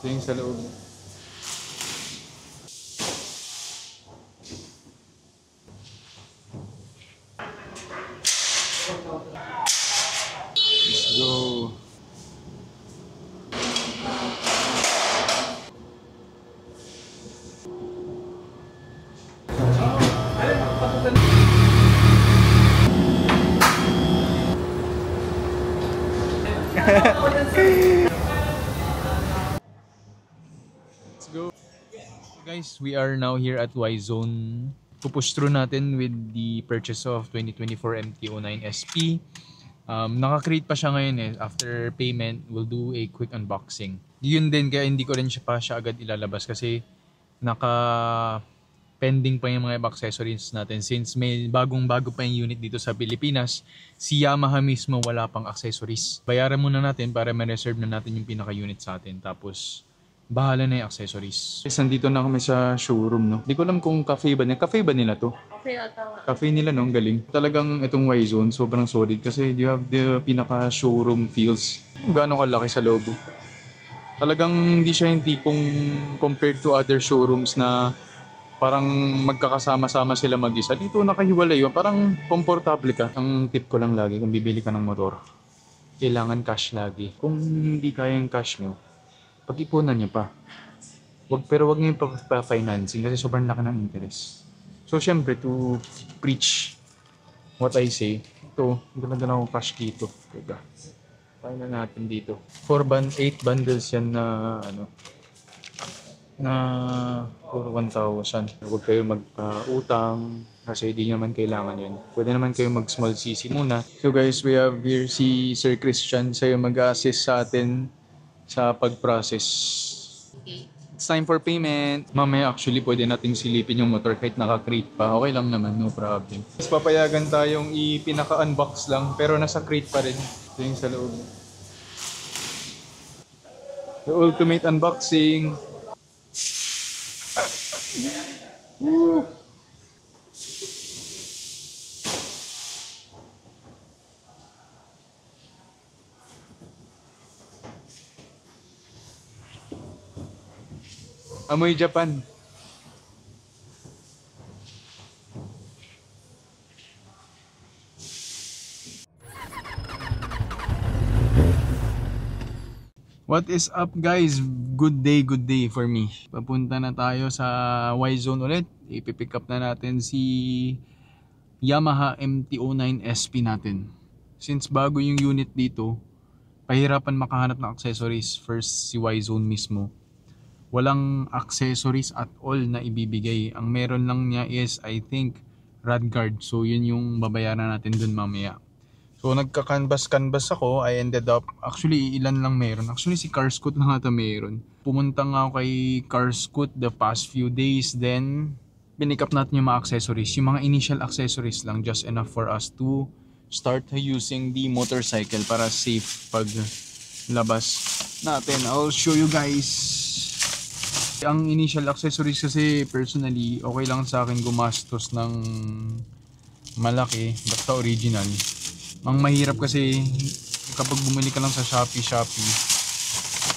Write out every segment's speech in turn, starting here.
Ito yung sa loob. Let's go. Let's go. Guys, we are now here at Y-Zone. Pupush through natin with the purchase of 2024 MT-09 SP. Naka-create pa siya ngayon eh. After payment, we'll do a quick unboxing. Yun din kaya hindi ko rin siya agad ilalabas kasi pending pa yung mga accessories natin since may bagong-bago pa yung unit dito sa Pilipinas. Si Yamaha mismo wala pang accessories. Bayaran muna natin para ma-reserve na natin yung pinaka-unit sa atin. Tapos bahala na yung accessories. Guys, nandito na kami sa showroom, no? Hindi ko alam kung cafe ba nila. Cafe ba nila to? Cafe ata. Cafe nila, no? Ang galing. Talagang itong Y-Zone, sobrang solid kasi you have the pinaka-showroom feels. Gaano kalaki sa loob. Talagang hindi siya yung tipong compared to other showrooms na parang magkakasama-sama sila mag-isa. Dito nakahiwalay yun. Parang komportable ka. Ang tip ko lang lagi kung bibili ka ng motor, kailangan cash lagi. Kung hindi kayang cash nyo, pag-ipunan nyo pa. Pero wag nyo pa-financing kasi sobrang laki ng interest. So syempre, to preach what I say, ito, ganda na akong cash dito. Teka, paano na natin dito? 8 bundles yan na na for 1,000. Huwag kayo magpa-utang kasi di naman kailangan yun. Pwede naman kayo mag-small CC muna. So guys, we have here si Sir Christian. Sa'yo mag-assist sa atin sa pag-process. Okay. It's time for payment. Mamaya actually pwede nating silipin yung motor kahit naka-crate pa. Okay lang naman, no problem. Mas papayagan tayong pinaka-unbox lang pero nasa crate pa rin. Ito yung sa loob. The ultimate unboxing. Woo! Amoy Japan. What is up guys? Good day for me. Papunta na tayo sa Y-Zone ulit. Ipipick up na natin si Yamaha MT-09 SP natin. Since bago yung unit dito, pahirapan makahanap ng accessories. First si Y-Zone mismo, walang accessories at all na ibibigay. Ang meron lang niya is I think rad guard. So yun yung babayaran natin dun mamaya. So nagka-canvas ako, I ended up, actually ilan lang meron. Actually si Carscoot lang ata meron. Pumunta nga ako kay Carscoot the past few days, then pinick up natin yung mga accessories. Yung mga initial accessories lang, just enough for us to start using the motorcycle para safe pag labas natin. I'll show you guys. Ang initial accessories kasi personally, okay lang sa akin gumastos ng malaki, basta original. Ang mahirap kasi kapag bumili ka lang sa Shopee,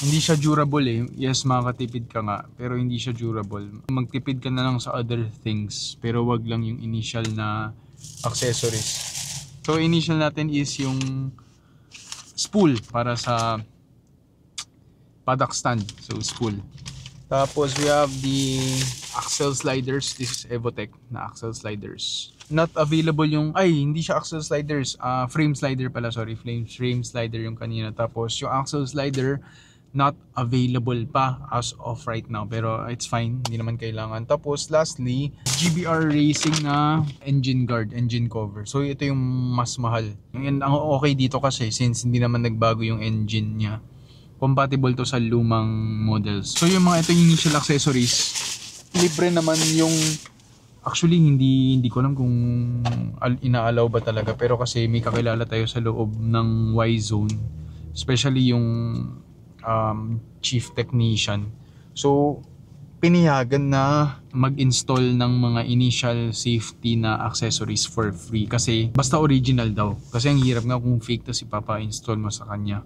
hindi siya durable eh. Yes, makakatipid ka nga, pero hindi siya durable. Magtipid ka na lang sa other things, pero wag lang yung initial na accessories. So initial natin is yung spool para sa paddock stand. So spool. Tapos we have the axle sliders. This is Evotech na axle sliders. Not available yung, hindi siya axle sliders, frame slider pala, sorry, frame slider yung kanina. Tapos yung axle slider not available pa as of right now, pero it's fine, hindi naman kailangan. Tapos lastly, GBR Racing na engine guard, engine cover. So ito yung mas mahal. And ang okay dito kasi since hindi naman nagbago yung engine niya, compatible to sa lumang models. So yung mga ito yung initial accessories, libre naman yung, actually hindi ko alam kung ina-allow ba talaga, pero kasi may kakilala tayo sa loob ng Y-Zone, especially yung chief technician. So piniyagan na mag-install ng mga initial safety na accessories for free kasi basta original daw. Kasi ang hirap nga kung fake to si papa install mo sa kanya.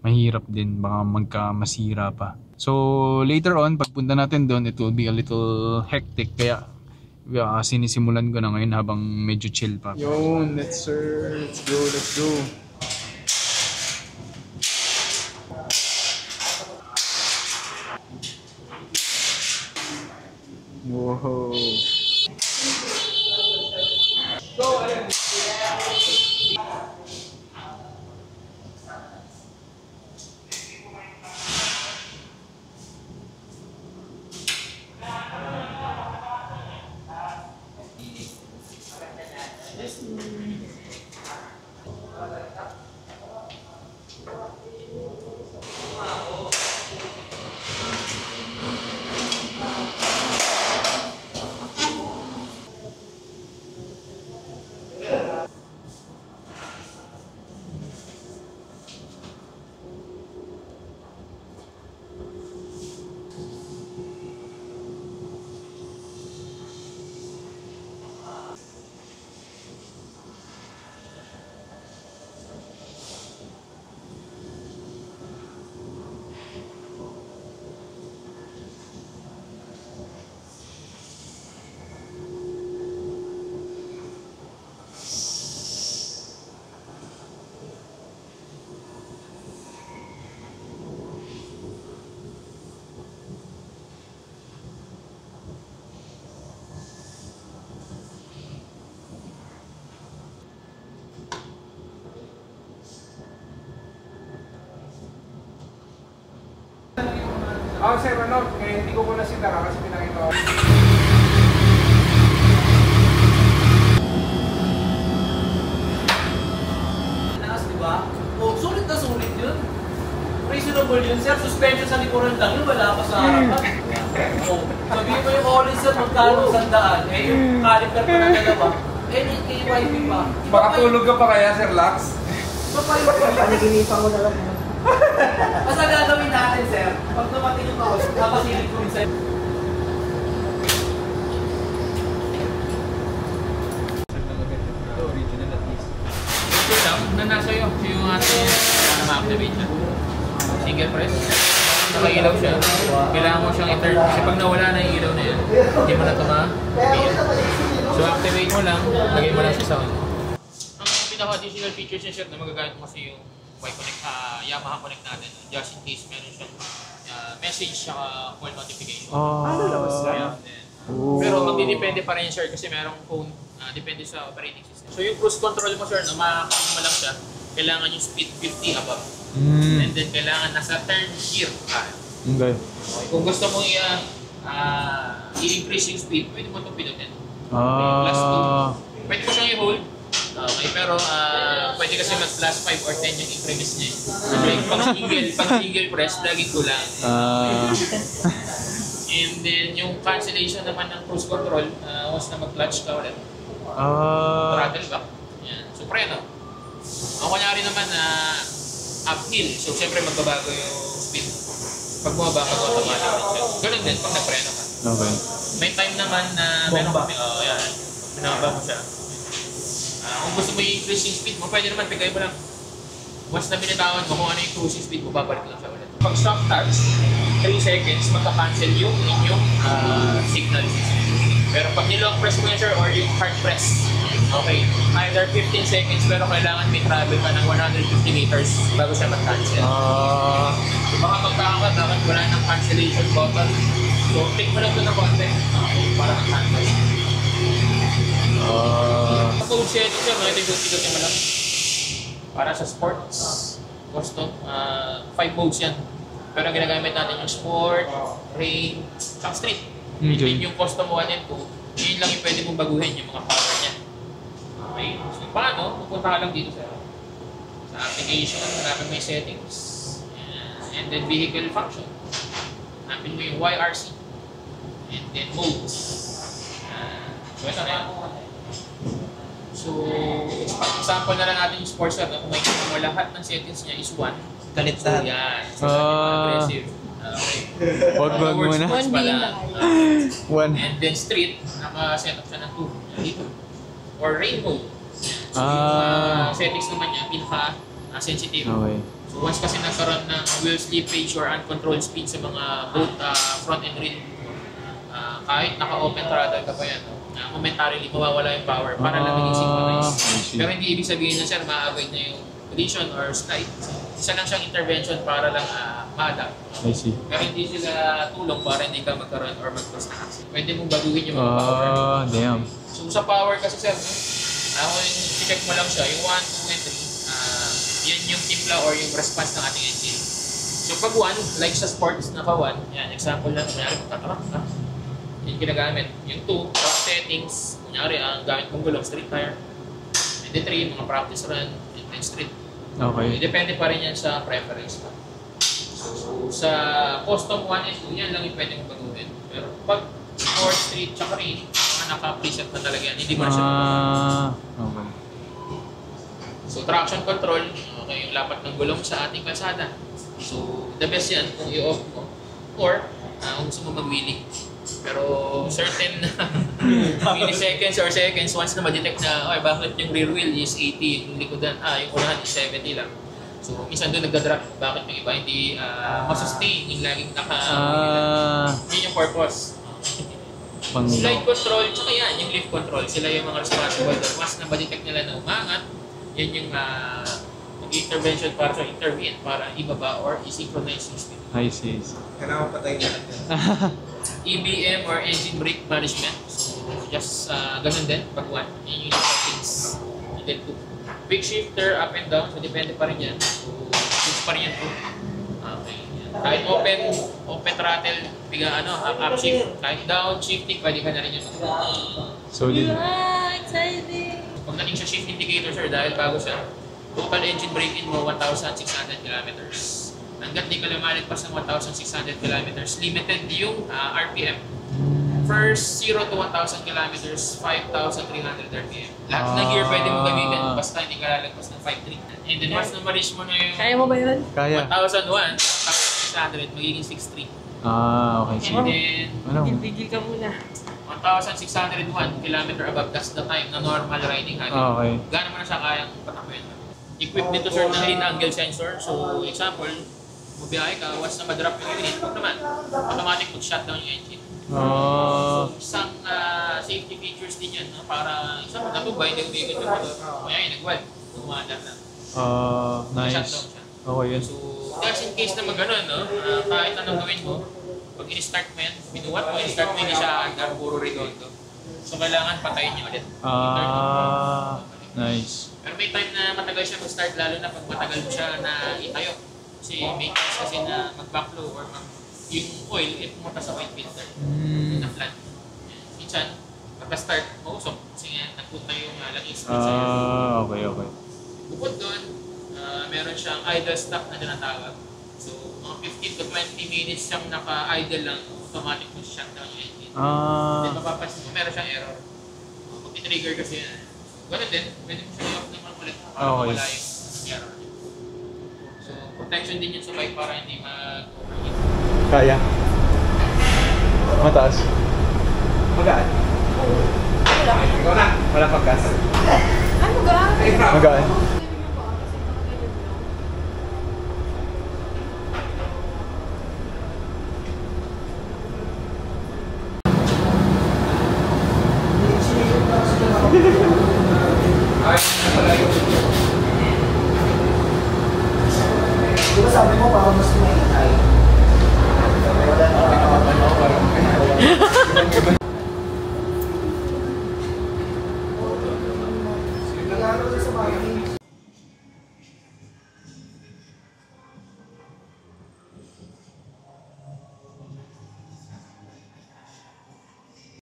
Mahirap din, baka masira pa. So later on, pagpunta natin doon, it will be a little hectic. Kaya sinisimulan ko na ngayon habang medyo chill pa. Yun, let's go, let's go. Wow. Sir, hindi ko muna sitara kasi pinakita ko. Nakas, di ba? Oh, sulit na sulit yun. Reasonable yun, sir. Suspension sa likuran lang yun, wala pa sa harapan. Oh, sabihin mo yung all-in, sir, magkano 100. Eh, yung caliper pa na dalawa. Eh, yung KYB pa. Baka tulog ka pa kaya, Sir Lax? Papayo pa. Panaginipan ko na lang. Basta gagawin natin, sir. Pag dumating yung mouse, kapasilip ko rin sa'yo. Original at least. Ito lang, na nasa iyo. Ito yung ating ma-activate na. Single press. Nakailaw siya. Kailangan mo siyang i-turn. Kasi pag nawala na yung ilaw na yan, hindi mo na ito ma-pin. So activate mo lang, lagay mo lang siya sa on. Ang pinaka-additional features niya, sir, na magagamit mo kasi yung Y-Connect, Yamaha Connect natin. Just in case meron siyang message saka call notification. Pero magdidepende pa rin, sir, kasi merong phone, depende sa operating system. So yung cruise control mo, sir, makakama mo lang siya, kailangan yung speed 50 above. And then kailangan nasa turn gear ka. Okay. Kung gusto mo i-increase yung speed, pwede mo itong pinutin. Plus 2. Pwede mo siyang i-hold. Okay, pero pwede kasi mag plus 5 or 10 yung increments niya. Pag single press, laging kulang. And then yung cancellation naman ng cruise control, once na mag-clutch ka ulit. Throttle back. Yan. So preno. Ang kunyari naman uphill, so siyempre magbabago yung speed. Pag bumaba, mag-automatic. Ganun din pag nagpreno ka. Okay. May time naman na meron kami, yan. Binababa mo siya. Kung gusto mo i-increase yung speed mo, pwede naman, bigay mo lang. Once na binitawan mo kung ano yung cruising speed mo, babalik lang siya ulit. Pag stop touch, 3 seconds, magka-cancel yung inyong signal. Pero pag nilong press mo yun, sir, or yung hard press, okay, either 15 seconds, pero kailangan may travel ka ng 150 meters bago siya mag-cancel. So baka magkakakat, dapat wala ng cancellation button. So click mo lang ito ng konti para mag-cancel. Code setting siya, mga ito mo lang. Para sa sports, custom, 5 modes yan. Pero ang ginagamit natin yung sport, rain, saka street. Okay. Yung custom 1 and 2, yun lang yung pwede mong baguhin yung mga power niya. Okay, so paano? Pupunta ka lang dito sa application, hanapin mo yung settings, and then vehicle function. Hanapin mo yung YRC, and then modes. So ito na yan. So, example na lang natin yung sports card. Kung makikita mo, lahat ng settings niya is 1. Galit So, yan. So, aggressive. Okay. Wag muna. Sports pala. One. And then street, naka-set up siya ng 2. Dito. Or rainbow. So, yung settings naman niya, pinaka sensitive. Okay. So once kasi nagkaroon ng wheel slippage or uncontrolled speed sa mga both front and rear, kahit naka-open throttle ka pa yan, momentarily mawawala yung power para lang maging synchronized. I see. Pero hindi ibig sabihin na sir, ma-avoid na yung collision or slide. Isa lang siyang intervention para lang ma-adapt. I see. Pero hindi sila tulong para hindi ka magkaroon or mag-cause na accident. Pwede mong baguhin yung mga power. Damn. So sa power kasi sir, ako yung check mo lang siya, yung 1, 2, and 3, yun yung timpla or yung response ng ating engine. So pag 1, like sa sports naka 1, yan, example lang, kunyari magtatarak ka, yun ginagamit. Yung 2, track settings, kunyari ang gamit mong gulong, street tire. And then 3, mga practice run, and then street. Okay. Depende pa rin yan sa preference mo. So sa custom 1 and 2, yan lang yung pwede mong baguhin. Pero pag sport, street, tsaka rain, naka-preset na talaga yan, hindi mo na siya okay. So traction control, okay, yung lapat ng gulong sa ating kalsada. So the best yan kung i-off mo or kung gusto mo mag-wheelie. Pero certain milliseconds or seconds once na ma-detect na okay, bakit yung rear wheel is 80, yung likodan, yung unahan is 70 lang. So minsan doon nagda-drop, bakit yung iba hindi masustain, yung laging yun yung purpose. Slide control, tsaka yan, yung lift control, sila yung mga responsible doon. Once na ma-detect nila na umangat, yan yung mag-intervention para sa intervene, para ibaba or i-synchronize yung speed. I see. Kailangan patayin natin. EBM or engine brake management. So just ganun din, pag 1, yun yung settings. And then 2. Quick shifter, up and down, so depende pa rin yan. So choose pa rin yan 2. Okay. Kahit open throttle, biga up shift, kahit down shifting, pwede ka na rin yung Solid. Exciting! Pagdating sa shift indicator sir, dahil bago siya, total engine brake-in mo 1,600 kilometers. Hanggat di ka lumalagpas ng 1,600 kilometers, limited yung RPM. First 0 to 1,000 kilometers, 5,300 RPM. Lahat ng gear pwede mo gamitin, basta hindi ka lalagpas ng 5,300. And then once na ma-reach mo na yung Kaya mo ba yun? Kaya. 1,001, 1,600, magiging 6,300. Okay. And then Tigil ka muna. 1,601 kilometer above, that's the time na normal riding habit. Okay. Gano'n mo na siya kayang patakbuhin. Equipped dito sir ng lean angle sensor. So example, bubiyahe ka, once na ma-drop yung unit, huwag naman, automatic mag-shutdown yung engine. So isang safety features din yan, no? Para example, natumba, hindi umikot yung motor. Kaya yung nag-weld, umaandar na. Nice. Shutdown siya. Okay yun. So just in case na mag-ganon, no? Kahit anong gawin mo, pag in-start mo yan, binuwat mo, in-start mo, hindi siya aandar, puro redondo. So kailangan patayin niya ulit. Nice. Pero may time na matagal siya mag-start, lalo na pag matagal mo siya na itayo. Kasi may chance kasi na mag-backflow or yung oil, pumunta sa oil filter. Na flat. Minsan, pagka-start, mausok. Kasi nga, nagpunta yung langis. Okay. Bukod doon, meron siyang idle stop na tinatawag. So, mga 15 to 20 minutes siyang naka-idle lang, automatic mo shutdown yung engine. Then mapapansin mo, meron siyang error. Pag i-trigger kasi yan. Ganun din, pwede mo siya i-off naman ulit para mawala yung error. So, protection din yun sa bike para hindi mag-overheat. Kaya. Mataas. Magaan. Ikaw na. Wala pang gas. Ano ba? Magaan. Diba sabi mo para mas maingay? Wala na nag-aaral sa mga